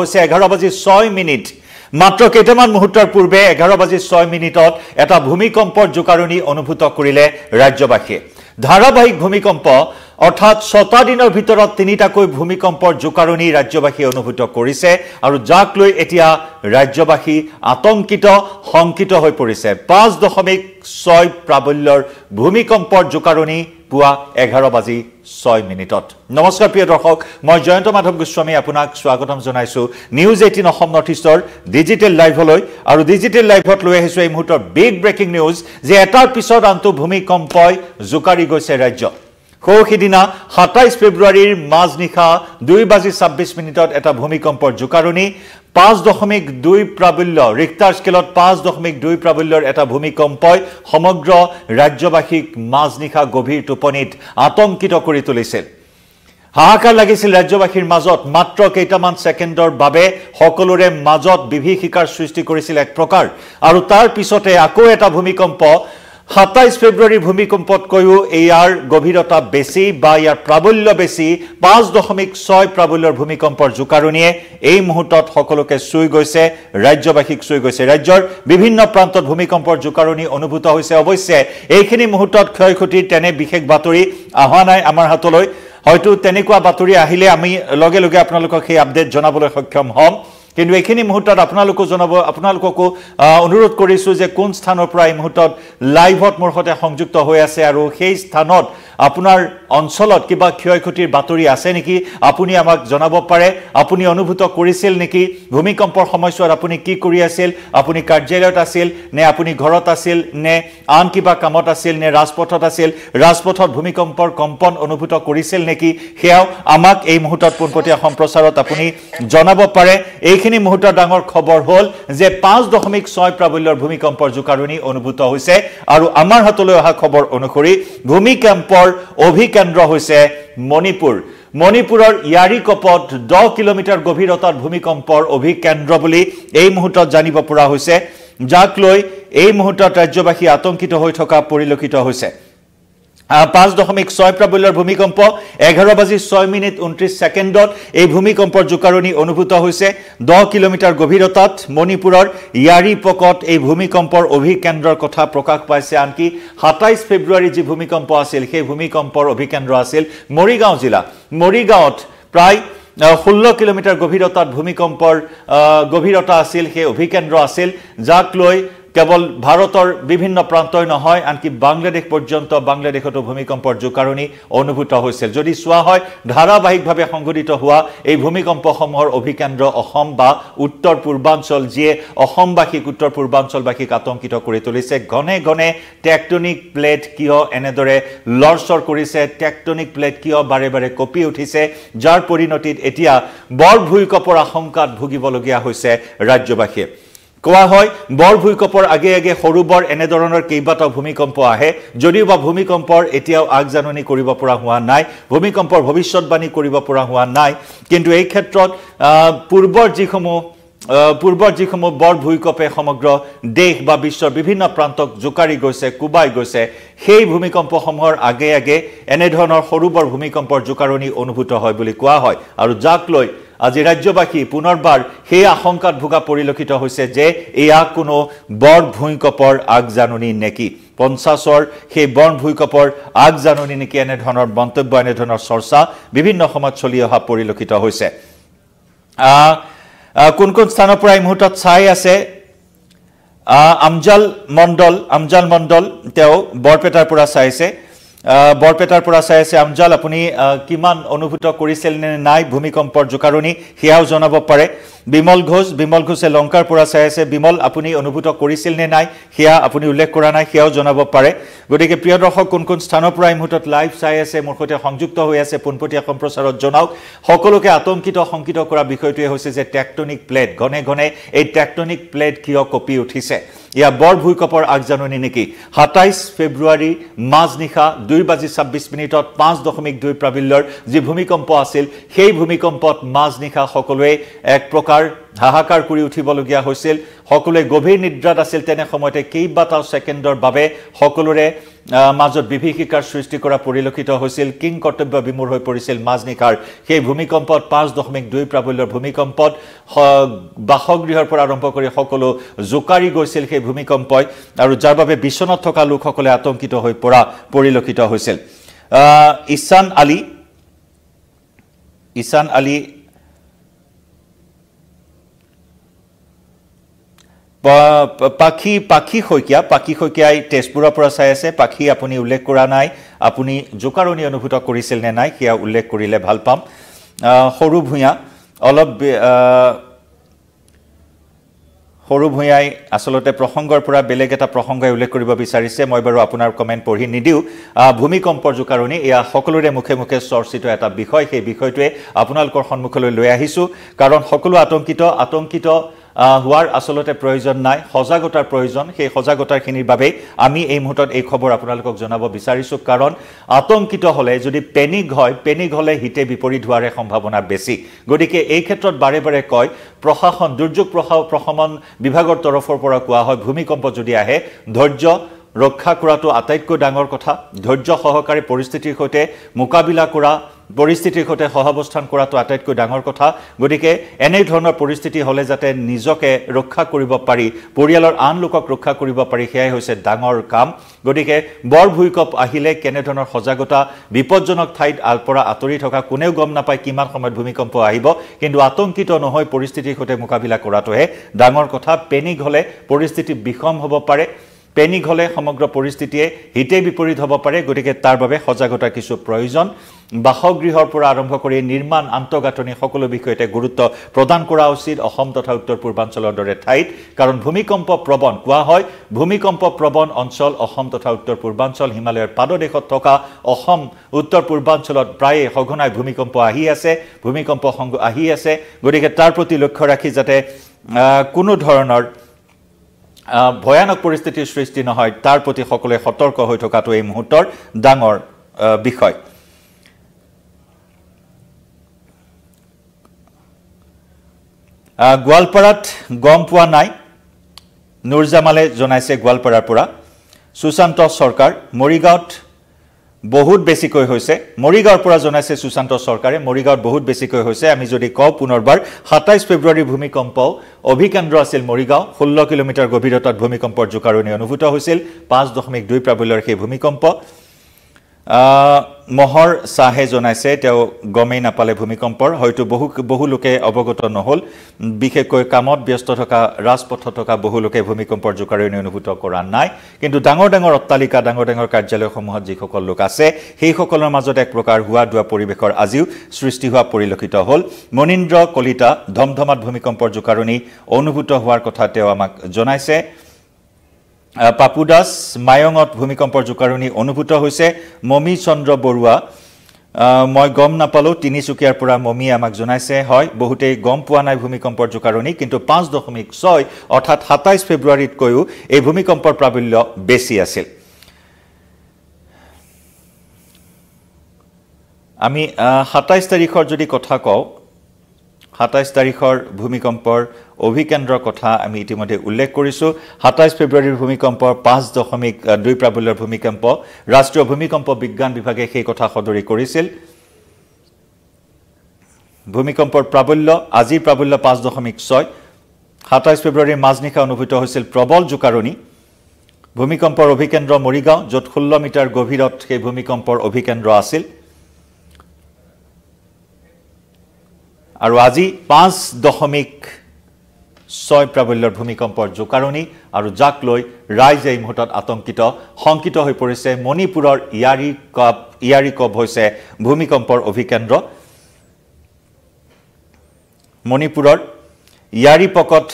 হৈছে 11:06 মাত্ৰ কেইটামান মুহূৰ্তৰ পূৰ্বে 11:06 এটা ভূমিকম্পৰ জোকাৰণি অনুভূত কৰিলে ৰাজ্যবাসীয়ে ধাৰাবাহিক ভূমিকম্প অৰ্থাৎ 6টা দিনৰ ভিতৰত 3টাকৈ ভূমিকম্পৰ জোকাৰণি ৰাজ্যবাসীয়ে অনুভূত কৰিছে আৰু যাক লৈ এতিয়া ৰাজ্যবাসী আতংকিত শংকিত হৈ পৰিছে 5.6 প্ৰাবল্যৰ ভূমিকম্পৰ জোকাৰণি পুৱা 11:06 নমস্কাৰ প্ৰিয় দৰ্শক মই জয়ন্ত মাধৱ গোস্বামী আপোনাক স্বাগতম জনাইছো নিউজ 18 অসম নৰ্থ ইষ্টৰ ডিজিটেল লাইভলৈ আৰু ডিজিটেল লাইভত লৈ আহিছো এই মুহূৰ্তৰ বিগ ব্ৰেকিং নিউজ যে এটাৰ পিছত আনটো ভূমিকম্পই জোকাৰি গৈছে ৰাজ্য খৌখিদিনা 27 ফেব্ৰুৱাৰীৰ মাজনিশা 2:26 এটা ভূমিকম্পৰ জোকাৰণি 5.2 প্ৰাবল্য ৰিক্টাৰ স্কেলত 5.2 প্ৰাবল্যৰ এটা ভূমিকম্পই সমগ্ৰ ৰাজ্যবাসীক মাজনিশা গভীৰ টোপনিত আতংকিত কৰি তুলিছিল হাহাকাৰ লাগিছিল ৰাজ্যবাসীৰ মাজত মাত্ৰ কেইটামান সেকেন্ডৰ বাবে সকলোৰে মাজত বিভীষিকাৰ সৃষ্টি কৰিছিল এক প্ৰকাৰ আৰু তাৰ পিছতে আকৌ এটা ভূমিকম্প 27 ফেব্ৰুৱাৰীৰ ভূমিকম্পতকৈও ইয়াৰ গভীৰতা বেছি বা ইয়াৰ প্ৰাবল্য বেছি 5.6 প্ৰাবল্যৰ ভূমিকম্পৰ জোকাৰণিয়ে এই মুহূৰ্তত সকলোকে চুই গৈছে ৰাজ্যবাসীক চুই গৈছে ৰাজ্যৰ বিভিন্ন প্ৰান্তত ভূমিকম্পৰ জোকাৰণি অনুভূত হৈছে অৱশ্যে এইখিনি মুহূৰ্তত ক্ষয়ক্ষতিৰ তেনে বিশেষ বাতৰি অহা নাই আমাৰ হাতলৈ হয়তো তেনেকুৱা বাতৰি আহিলে আমি লগে লগে আপোনালোকক সেই আপডেট জনাবলৈ সক্ষম হ'ম কিন্তু এইখিনি মুহূৰ্তত আপোনালোককো অনুৰোধ কৰিছো যে কোন স্থানৰ পৰা এই মুহূৰ্তত লাইভত মোৰ সৈতে সংযুক্ত হৈ আছে আৰু সেই স্থানত আপোনাৰ অঞ্চলত কিবা ক্ষয়ক্ষতিৰ বাতৰি আছে নেকি আপুনি আমাক জনাব পাৰে আপুনি অনুভূত কৰিছিল নেকি ভূমিকম্পৰ সময়ছোৱাত আপুনি কি কৰি আছিল আপুনি কাৰ্যালয়ত আছিল নে আপুনি ঘৰত আছিল নে আন কিবা কামত আছিল নে ৰাজপথত আছিল ৰাজপথত ভূমিকম্পৰ কম্পন অনুভূত কৰিছিল নেকি হেয়াও আমাক এই মুহূৰ্তত পোনপটীয়া সম্প্ৰচাৰত আপুনি জনাব পাৰে এইখিনি মুহূৰ্তৰ ডাঙৰ খবৰ হ'ল যে 5.6 প্ৰাবল্যৰ ভূমিকম্পৰ জোকাৰণি অনুভূত হৈছে আৰু আমাৰ হাতলৈ অহা খবৰ অনুসৰি ভূমিকম্পৰ অভিকেন্দ্ৰ হৈছে মণিপুৰৰ ইয়াৰিকপত 10 কিলোমিটাৰ গভীৰতাৰ ভূমিকম্পৰ অভিকেন্দ্ৰ বুলি এই মুহূৰ্তত জানিব পৰা হৈছে যাক লৈ এই মুহূৰ্তত ৰাজ্যবাসী আতংকিত হৈ থকা পৰিলক্ষিত হৈছে 5.6 প্ৰাবল্যৰ ভূমিকম্প 11:06 এই ভূমিকম্পৰ জোকাৰণি অনুভূত হৈছে 10 কিলোমিটাৰ গভীৰতাত মণিপুৰৰ ইয়াৰিপকত এই ভূমিকম্পৰ অভিকেন্দ্ৰৰ কথা প্ৰকাশ পাইছে আনকি 27 ফেব্ৰুৱাৰী যি ভূমিকম্প আছিল সেই ভূমিকম্পৰ অভিকেন্দ্ৰ আছিল মৰিগাঁও জিলা মৰিগাঁৱত প্ৰায় 16 কিলোমিটাৰ গভীৰতাত ভূমিকম্পৰ গভীৰতা আছিল সেই অভিকেন্দ্ৰ আছিল যাক লৈ কেৱল ভাৰতৰ বিভিন্ন প্ৰান্তই নহয় আনকি বাংলাদেশ পৰ্যন্ত বাংলাদেশতো ভূমিকম্পৰ জোকাৰণি অনুভূত হৈছিল যদি চোৱা হয় ধাৰাবাহিকভাৱে সংঘটিত হোৱা এই ভূমিকম্পসমূহৰ অভিকেন্দ্ৰ অসম বা উত্তৰ পূৰ্বাঞ্চল যিয়ে অসমবাসীক উত্তৰ পূৰ্বাঞ্চলবাসীক আতংকিত কৰি তুলিছে ঘনে ঘনে টেকটনিক প্লেট কিয় এনেদৰে লৰচৰ কৰিছে টেকটনিক প্লেট কিয় বাৰে বাৰে কঁপি উঠিছে যাৰ পৰিণতিত এতিয়া বৰ ভূমিকম্পৰ আশংকাত ভুগিবলগীয়া হৈছে ৰাজ্যবাসীয়ে কোৱা হয় বৰ ভূমিকম্পৰ আগে আগে সৰু বৰ এনে ধৰণৰ কেইবাটাও ভূমিকম্প আহে যদিও বা ভূমিকম্পৰ এতিয়াও আগজাননী কৰিব পৰা হোৱা নাই ভূমিকম্পৰ ভৱিষ্যৎবাণী কৰিব পৰা হোৱা নাই কিন্তু এই ক্ষেত্ৰত পূৰ্বৰ যিসমূহ বৰ ভূমিকম্পে সমগ্ৰ দেশ বা বিশ্বৰ বিভিন্ন প্ৰান্তক জোকাৰি গৈছে কুবাই গৈছে সেই ভূমিকম্পসমূহৰ আগে আগে এনে ধৰণৰ সৰু বৰ ভূমিকম্পৰ জোকাৰণি অনুভূত হয় বুলি কোৱা হয় আৰু যাক লৈ আজি ৰাজ্যবাসী পুনৰবাৰ সেই আশংকাত ভোগা পৰিলক্ষিত হৈছে যে এয়া কোনো বৰ ভূমিকম্পৰ আগজাননী নেকি 50ৰ সেই বৰ ভূমিকম্পৰ আগজাননী নেকি এনে ধৰণৰ মন্তব্য এনে ধৰণৰ চৰ্চা বিভিন্ন সময়ত চলি অহা পৰিলক্ষিত হৈছে কোন স্থানৰ পৰা এই মুহূৰ্তত চাই আছে আমজাল মণ্ডল তেওঁ বৰপেটাৰ পৰা চাইছে আমজাল আপুনি কিমান অনুভূত কৰিছিল নে নাই ভূমিকম্পৰ জোকাৰণি হিয়াও জনাব পাৰে বিমল ঘোষে লংকাৰ পৰা চাই আছে বিমল আপুনি অনুভূত কৰিছিল নে নাই হিয়া আপুনি উল্লেখ কৰা নাই হিয়াও জনাব পাৰে গতিকে প্ৰিয় দৰ্শক কোন স্থানৰ পৰা এই মুহূৰ্তত লাইভ চাই আছে মোৰ সৈতে সংযুক্ত হৈ আছে পোনপটীয়া সম্প্ৰচাৰত জনাওক সকলোকে আতংকিত শংকিত কৰা বিষয়টোৱে হৈছে যে টেকটনিক প্লেট ঘনে ঘনে এই টেকটনিক প্লেট কিয় কঁপি উঠিছে ইয়া বৰ ভূমিকম্পৰ আগজাননী নেকি 27 ফেব্ৰুৱাৰী মাজনিশা 2:26 5.2 প্ৰাবল্যৰ যি ভূমিকম্প আছিল সেই ভূমিকম্পত মাজনিশা সকলোৱে এক প্ৰকাৰ হাহাকাৰ কৰি উঠিবলগীয়া হৈছিল সকলোৱে গভীৰ নিদ্ৰাত আছিল তেনে সময়তে কেইবাটাও ছেকেণ্ডৰ বাবে সকলোৰে মাজত বিভীষিকাৰ সৃষ্টি কৰা পৰিলক্ষিত হৈছিল কিং কৰ্তব্য বিমূৰ হৈ পৰিছিল মাজনিশাৰ সেই ভূমিকম্পত 5.2 প্ৰাবল্যৰ ভূমিকম্পত বাসগৃহৰ পৰা আৰম্ভ কৰি সকলো জোকাৰি গৈছিল সেই ভূমিকম্পই আৰু যাৰ বাবে বিচনত থকা লোকসকলে আতংকিত হৈ পৰা পৰিলক্ষিত হৈছিল ইছান আলী পাখি শইকীয়াই তেজপুৰৰ পৰা চাই আছে পাখি আপুনি উল্লেখ কৰা নাই আপুনি জোকাৰণি অনুভূত কৰিছিল নে নাই কিয়া উল্লেখ কৰিলে ভাল পাম সৰু ভূঞাই আসলতে প্ৰসংগৰ পৰা বেলেগ এটা প্ৰসংগই উল্লেখ কৰিব বিচাৰিছে মই বাৰু আপোনাৰ কমেন্ট পঢ়ি নিদিও ভূমিকম্পৰ জোকাৰণি এয়া সকলোৰে মুখে মুখে চৰ্চিত এটা বিষয় সেই বিষয়টোৱে আপোনালোকৰ সন্মুখলৈ লৈ আহিছো কাৰণ সকলো আতংকিত হোৱাৰ আসলতে প্ৰয়োজন নাই সজাগতাৰ প্ৰয়োজন সেই সজাগতাৰখিনিৰ বাবে আমি এই মুহূৰ্তত এই খবৰ আপোনালোকক জনাব বিচাৰিছো কাৰণ আতংকিত হলে যদি পেনিক হলে হিতে বিপৰীত হোৱাৰ সম্ভাৱনা বেছি গতিকে এই ক্ষেত্ৰত বাৰে বাৰে কয় প্ৰশাসন দুৰ্যোগ প্ৰশমন বিভাগৰ তৰফৰ পৰা কোৱা হয় ভূমিকম্প যদি আহে ধৈৰ্য ৰক্ষা কৰাটো আটাইতকৈ ডাঙৰ কথা ধৈৰ্য সহকাৰে পৰিস্থিতিৰ সৈতে মোকাবিলা কৰা পৰিস্থিতিৰ সৈতে সহাৱস্থান কৰাটো আটাইতকৈ ডাঙৰ কথা গতিকে এনে ধৰণৰ পৰিস্থিতি হলে যাতে নিজকে ৰক্ষা কৰিব পাৰি পৰিয়ালৰ আন লোকক ৰক্ষা কৰিব পাৰি সেয়াই হৈছে ডাঙৰ কাম গতিকে বৰ ভূমিকম্প আহিলে কেনে ধৰণৰ সজাগতা বিপদজনক ঠাইত আলপৰা আতৰি থকা কোনেও গম নাপায় কিমান সময়ত ভূমিকম্প আহিব কিন্তু আতংকিত নহয় পৰিস্থিতিৰ সৈতে মোকাবিলা কৰাটোহে ডাঙৰ কথা পেনিক হলে পৰিস্থিতি বিষম হ'ব পাৰে পেনিক হলে সমগ্ৰ পৰিস্থিতিয়ে হিতে বিপৰীত হ'ব পাৰে গতিকে তাৰ বাবে সজাগতা কিছু প্ৰয়োজন বাসগৃহৰ পৰা আৰম্ভ কৰি নিৰ্মাণ আন্তঃগাঁথনি সকলো বিষয়তে গুৰুত্ব প্ৰদান কৰা উচিত অসম তথা উত্তৰ পূৰ্বাঞ্চলৰ দৰে ঠাইত কাৰণ ভূমিকম্প প্ৰবণ কোৱা হয় ভূমিকম্প প্ৰবণ অঞ্চল অসম তথা উত্তৰ পূৰ্বাঞ্চল হিমালয়ৰ পাদদেশত থকা অসম উত্তৰ পূৰ্বাঞ্চলত প্ৰায় সঘনাই ভূমিকম্প আহি আছে গতিকে তাৰ প্ৰতি লক্ষ্য ৰাখি যাতে কোনো ধৰণৰ ভয়ানক পৰিস্থিতিৰ সৃষ্টি নহয় তাৰ প্ৰতি সকলোৱে সতৰ্ক হৈ থকাটো এই মুহূৰ্তৰ ডাঙৰ বিষয় গোৱালপাৰাত গম পোৱা নাই নুৰজামালে জনাইছে গোৱালপাৰাৰ পৰা সুশান্ত সৰকাৰ মৰিগাঁৱত বহুত বেছিকৈ হৈছে মৰিগাঁৱৰ পৰা জনাইছে সুশান্ত সৰকাৰে মৰিগাঁৱত বহুত বেছিকৈ হৈছে আমি যদি কওঁ পুনৰবাৰ 27 ফেব্ৰুৱাৰীৰ ভূমিকম্প অভিকেন্দ্ৰ আছিল মৰিগাঁও 16 কিলোমিটাৰ গভীৰতাত ভূমিকম্পৰ জোকাৰণি অনুভূত হৈছিল 5.2 প্ৰাবল্যৰ সেই ভূমিকম্প মহৰ সাহে জনাইছে তেওঁ গমেই নাপালে ভূমিকম্পৰ হয়তো বহু লোকে অৱগত নহল বিশেষকৈ কামত ব্যস্ত থকা ৰাজপথত থকা বহু লোকে ভূমিকম্পৰ জোকাৰণি অনুভূত কৰা নাই কিন্তু ডাঙৰ অট্টালিকা ডাঙৰ কাৰ্যালয়সমূহত যিসকল লোক আছে সেই সকলৰ মাজত এক প্ৰকাৰ হুৱা দুৱা পৰিবেশৰ আজিও সৃষ্টি হোৱা পৰিলক্ষিত হ'ল মনিন্দ্ৰ কলিতা ধমধমাত ভূমিকম্পৰ জোকাৰণি অনুভূত হোৱাৰ কথা তেওঁ আমাক জনাইছে পাপু দাস মায়ঙত ভূমিকম্পৰ জোকাৰণি অনুভূত হৈছে মমি চন্দ্ৰ বৰুৱা মই গম নাপালো তিনিচুকীয়াৰ পৰা মমি আমাক জনাইছে হয় বহুতেই গম পোৱা নাই ভূমিকম্পৰ জোকাৰণি কিন্তু 5.6 অৰ্থাৎ 27 ফেব্ৰুৱাৰীত কৈও এই ভূমিকম্পৰ প্ৰাবল্য বেছি আছিল আমি 27 তাৰিখৰ যদি কথা কওঁ 27 তাৰিখৰ ভূমিকম্পৰ অভিকেন্দ্ৰৰ কথা আমি ইতিমধ্যে উল্লেখ কৰিছো 27 ফেব্ৰুৱাৰীৰ ভূমিকম্পৰ 5.2 প্ৰাবল্যৰ ভূমিকম্প ৰাষ্ট্ৰীয় ভূমিকম্প বিজ্ঞান বিভাগে সেই কথা সদৰি কৰিছিল ভূমিকম্পৰ প্ৰাবল্য আজি প্ৰাবল্য 5.6 27 ফেব্ৰুৱাৰীৰ মাজনিশা অনুভূত হৈছিল প্ৰবল জোকাৰণি ভূমিকম্পৰ অভিকেন্দ্ৰ মৰিগাঁও য'ত 16 মিটাৰ গভীৰত সেই ভূমিকম্পৰ অভিকেন্দ্ৰ আছিল আৰু আজি 5.6 প্ৰাবল্যৰ ভূমিকম্পৰ জোকাৰণি আৰু যাক লৈ ৰাইজে এই মুহূৰ্তত শংকিত হৈ পৰিছে মণিপুৰৰ ইয়াৰিকব হৈছে ভূমিকম্পৰ অভিকেন্দ্ৰ মণিপুৰৰ ইয়াৰিপকত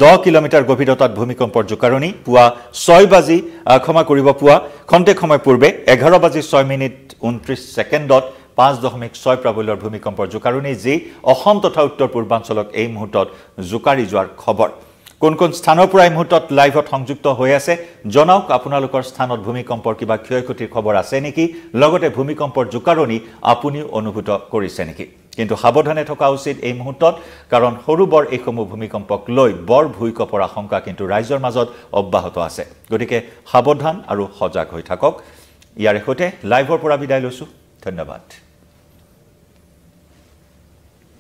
10 কিলোমিটাৰ গভীৰতাত ভূমিকম্পৰ জোকাৰণি পুৱা 6 বাজি ক্ষমা কৰিব পুৱা খন্তেক সময় পূৰ্বে 11:06 ছেকেণ্ডত 5.6 প্ৰাবল্যৰ ভূমিকম্পৰ জোকাৰণি যি অসম তথা উত্তৰ পূৰ্বাঞ্চলক এই মুহূৰ্তত জোকাৰি যোৱাৰ খবৰ কোন স্থানৰ পৰা এই মুহূৰ্তত লাইভত সংযুক্ত হৈ আছে জনাওক আপোনালোকৰ স্থানত ভূমিকম্পৰ কিবা ক্ষয়ক্ষতিৰ খবৰ আছে নেকি লগতে ভূমিকম্পৰ জোকাৰণি আপুনি অনুভূত কৰিছে নেকি কিন্তু সাৱধানে থকা উচিত এই মুহূৰ্তত কাৰণ সৰু বৰ এইসমূহ ভূমিকম্পক লৈ বৰ ভূঁইকঁপৰ আশংকা কিন্তু ৰাইজৰ মাজত অব্যাহত আছে গতিকে সাৱধান আৰু সজাগ হৈ থাকক ইয়াৰ সৈতে লাইভৰ পৰা বিদায় লৈছো ধন্যবাদ